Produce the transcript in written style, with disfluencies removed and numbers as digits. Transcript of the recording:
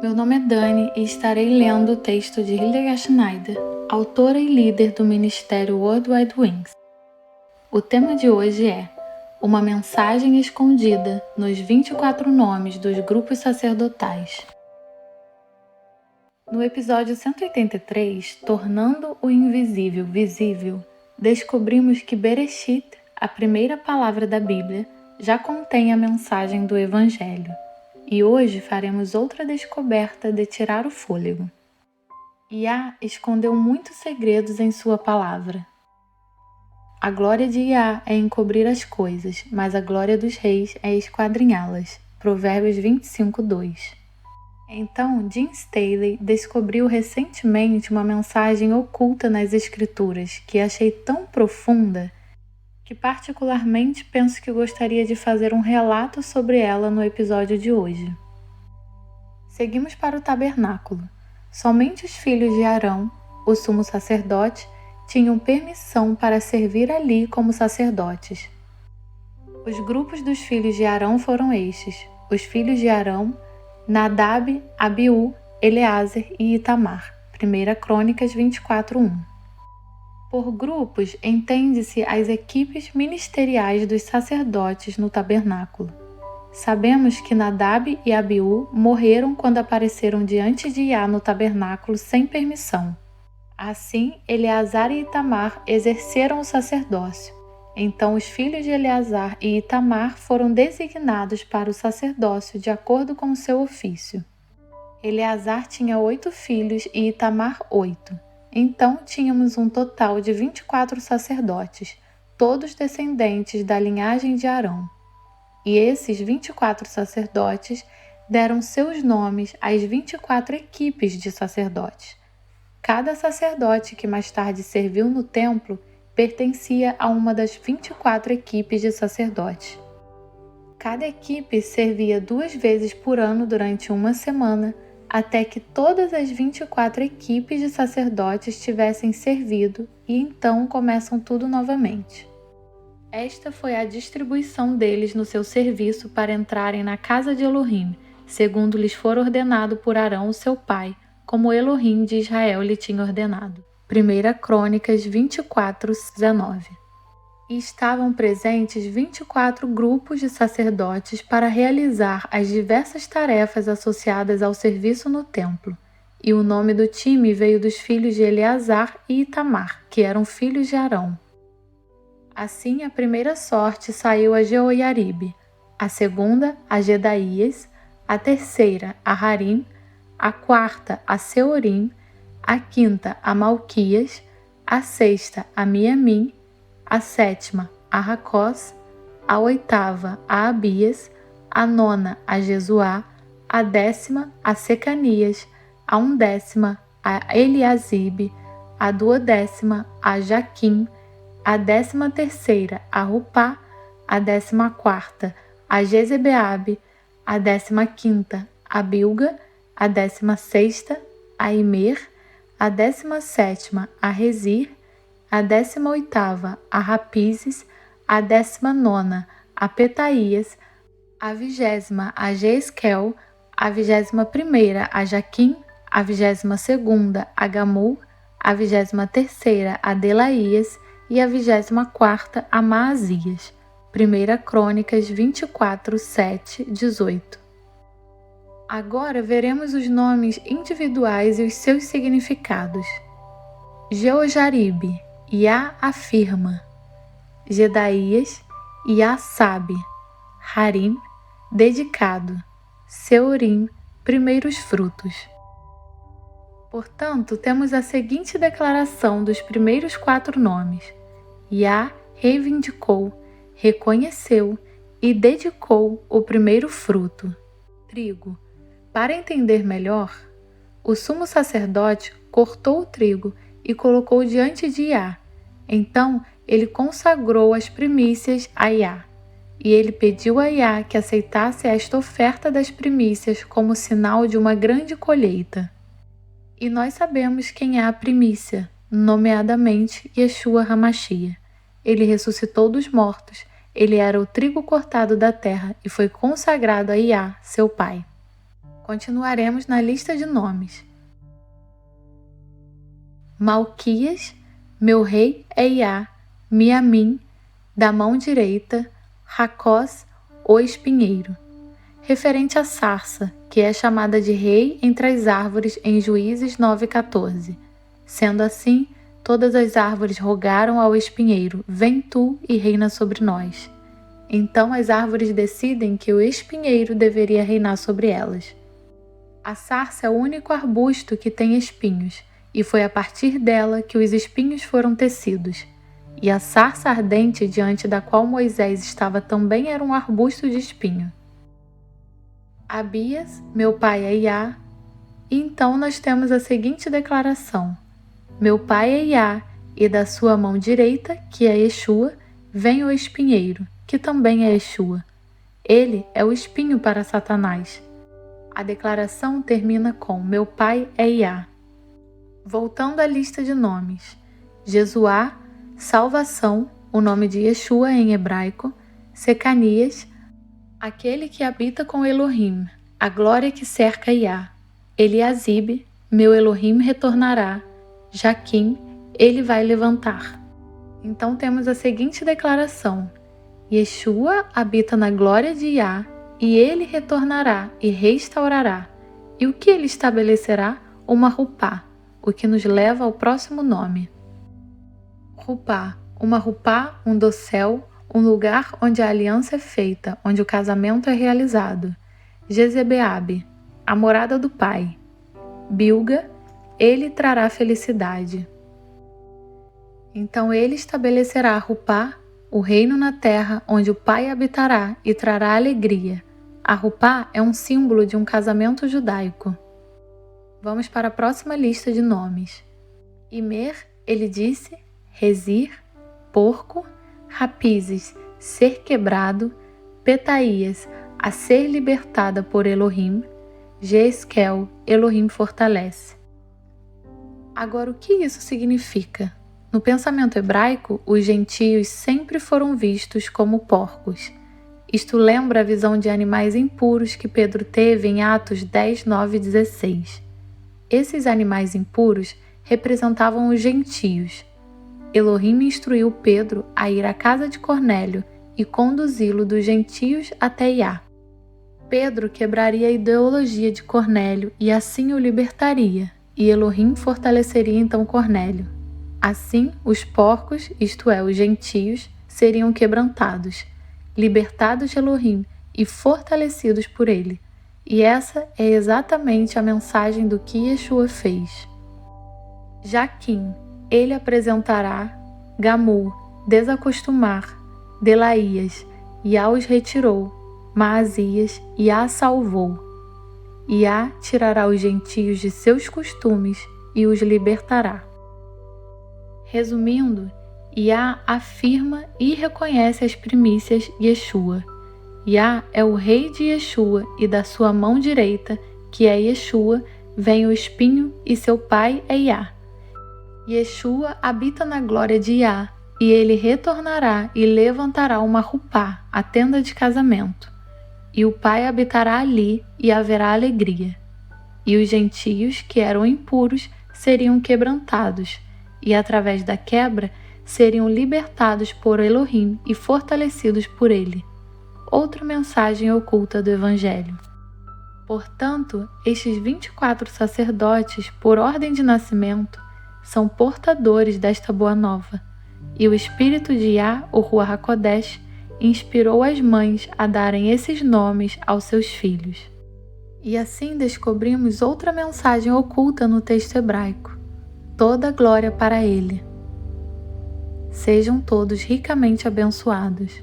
Meu nome é Dani e estarei lendo o texto de Hildegard Schneider, autora e líder do Ministério World Wide Wings. O tema de hoje é uma mensagem escondida nos 24 nomes dos grupos sacerdotais. No episódio 183, Tornando o Invisível Visível, descobrimos que Bereshit, a primeira palavra da Bíblia, já contém a mensagem do Evangelho. E hoje faremos outra descoberta de tirar o fôlego. Iá escondeu muitos segredos em sua palavra. A glória de Iá é encobrir as coisas, mas a glória dos reis é esquadrinhá-las. Provérbios 25:2. Então, Jim Staley descobriu recentemente uma mensagem oculta nas Escrituras que achei tão profunda que particularmente penso que gostaria de fazer um relato sobre ela no episódio de hoje. Seguimos para o tabernáculo. Somente os filhos de Arão, o sumo sacerdote, tinham permissão para servir ali como sacerdotes. Os grupos dos filhos de Arão foram estes: os filhos de Arão, Nadab, Abiú, Eleazer e Itamar. 1 Crônicas 24:1. Por grupos, entende-se as equipes ministeriais dos sacerdotes no tabernáculo. Sabemos que Nadab e Abiú morreram quando apareceram diante de Iá no tabernáculo sem permissão. Assim, Eleazar e Itamar exerceram o sacerdócio. Então, os filhos de Eleazar e Itamar foram designados para o sacerdócio de acordo com o seu ofício. Eleazar tinha 8 filhos e Itamar 8. Então, tínhamos um total de 24 sacerdotes, todos descendentes da linhagem de Arão. E esses 24 sacerdotes deram seus nomes às 24 equipes de sacerdotes. Cada sacerdote que mais tarde serviu no templo pertencia a uma das 24 equipes de sacerdotes. Cada equipe servia 2 vezes por ano durante uma semana, até que todas as 24 equipes de sacerdotes tivessem servido, e então começam tudo novamente. Esta foi a distribuição deles no seu serviço para entrarem na casa de Elohim, segundo lhes for ordenado por Arão, seu pai, como Elohim de Israel lhe tinha ordenado. 1 Crônicas 24:19. E estavam presentes 24 grupos de sacerdotes para realizar as diversas tarefas associadas ao serviço no templo. E o nome do time veio dos filhos de Eleazar e Itamar, que eram filhos de Arão. Assim, a primeira sorte saiu a Jeoiaribe, a segunda a Jedaías, a terceira a Harim, a quarta a Seorim, a quinta a Malquias, a sexta a Miamim, a sétima a Racós, a oitava a Abias, a nona a Jesuá, a 10ª a Secanias, a 11ª a Eliasibe, a 12ª a Jaquim, a 13ª a Rupá, a 14ª a Jezebeabe, a 15ª a Bilga, a 16ª a Imer, a 17ª a Rezir, a 18ª a Rapizes, a 19ª a Petaías, a 20ª a Jeesquel, a 21ª a Jaquim, a 22ª a Gamul, a 23ª a Delaías e a 24ª a Maazias. 1 Crônicas 24:7-18. Agora veremos os nomes individuais e os seus significados. Jeoiaribe, Iá afirma. Jedaías, Iá sabe. Harim, dedicado. Seorim, primeiros frutos. Portanto, temos a seguinte declaração dos primeiros 4 nomes. Iá reivindicou, reconheceu e dedicou o primeiro fruto, trigo. Para entender melhor, o sumo sacerdote cortou o trigo e colocou diante de Iá. Então, ele consagrou as primícias a Iá. E ele pediu a Iá que aceitasse esta oferta das primícias como sinal de uma grande colheita. E nós sabemos quem é a primícia, nomeadamente Yeshua HaMashiach. Ele ressuscitou dos mortos, ele era o trigo cortado da terra e foi consagrado a Iá, seu pai. Continuaremos na lista de nomes. Malquias, meu rei é Iá, Miamim, da mão direita, Racós, o espinheiro. Referente à sarça, que é chamada de rei entre as árvores em Juízes 9,14. Sendo assim, todas as árvores rogaram ao espinheiro: vem tu e reina sobre nós. Então as árvores decidem que o espinheiro deveria reinar sobre elas. A sarça é o único arbusto que tem espinhos, e foi a partir dela que os espinhos foram tecidos. E a sarça ardente diante da qual Moisés estava também era um arbusto de espinho. Abias, meu pai é Iá. E então nós temos a seguinte declaração: meu pai é Iá, e da sua mão direita, que é Yeshua, vem o espinheiro, que também é Yeshua. Ele é o espinho para Satanás. A declaração termina com meu pai é Iá. Voltando à lista de nomes: Jesuá, salvação, o nome de Yeshua em hebraico; Secanias, aquele que habita com Elohim, a glória que cerca Iá; Eliasibe, meu Elohim retornará; Jaquim, ele vai levantar. Então temos a seguinte declaração: Yeshua habita na glória de Iá, e ele retornará e restaurará. E o que ele estabelecerá? Uma rupá, o que nos leva ao próximo nome. Rupá, uma rupá, um dossel, um lugar onde a aliança é feita, onde o casamento é realizado. Jezebeabe, a morada do Pai. Bilga, ele trará felicidade. Então ele estabelecerá a rupá, o reino na terra, onde o Pai habitará e trará alegria. A rupá é um símbolo de um casamento judaico. Vamos para a próxima lista de nomes. Imer, ele disse, Rezir, porco; Rapizes, ser quebrado; Petaías, a ser libertada por Elohim; Jeesquel, Elohim fortalece. Agora, o que isso significa? No pensamento hebraico, os gentios sempre foram vistos como porcos. Isto lembra a visão de animais impuros que Pedro teve em Atos 10, 9 e 16. Esses animais impuros representavam os gentios. Elohim instruiu Pedro a ir à casa de Cornélio e conduzi-lo dos gentios até Iá. Pedro quebraria a ideologia de Cornélio e assim o libertaria, e Elohim fortaleceria então Cornélio. Assim, os porcos, isto é, os gentios, seriam quebrantados, libertados de Elohim e fortalecidos por ele. E essa é exatamente a mensagem do que Yeshua fez. Jaquim, ele apresentará; Gamul, desacostumar; Delaías, Iá os retirou; Maasias, Iá salvou. Iá tirará os gentios de seus costumes e os libertará. Resumindo, Iá afirma e reconhece as primícias Yeshua. Iá é o rei de Yeshua, e da sua mão direita, que é Yeshua, vem o espinho, e seu pai é Iá. Yeshua habita na glória de Iá, e ele retornará e levantará uma rupá, a tenda de casamento. E o Pai habitará ali, e haverá alegria. E os gentios, que eram impuros, seriam quebrantados, e através da quebra seriam libertados por Elohim e fortalecidos por ele. Outra mensagem oculta do Evangelho. Portanto, estes 24 sacerdotes, por ordem de nascimento, são portadores desta boa nova. E o Espírito de Iá, o Ruach HaKodesh, inspirou as mães a darem esses nomes aos seus filhos. E assim descobrimos outra mensagem oculta no texto hebraico. Toda glória para ele. Sejam todos ricamente abençoados.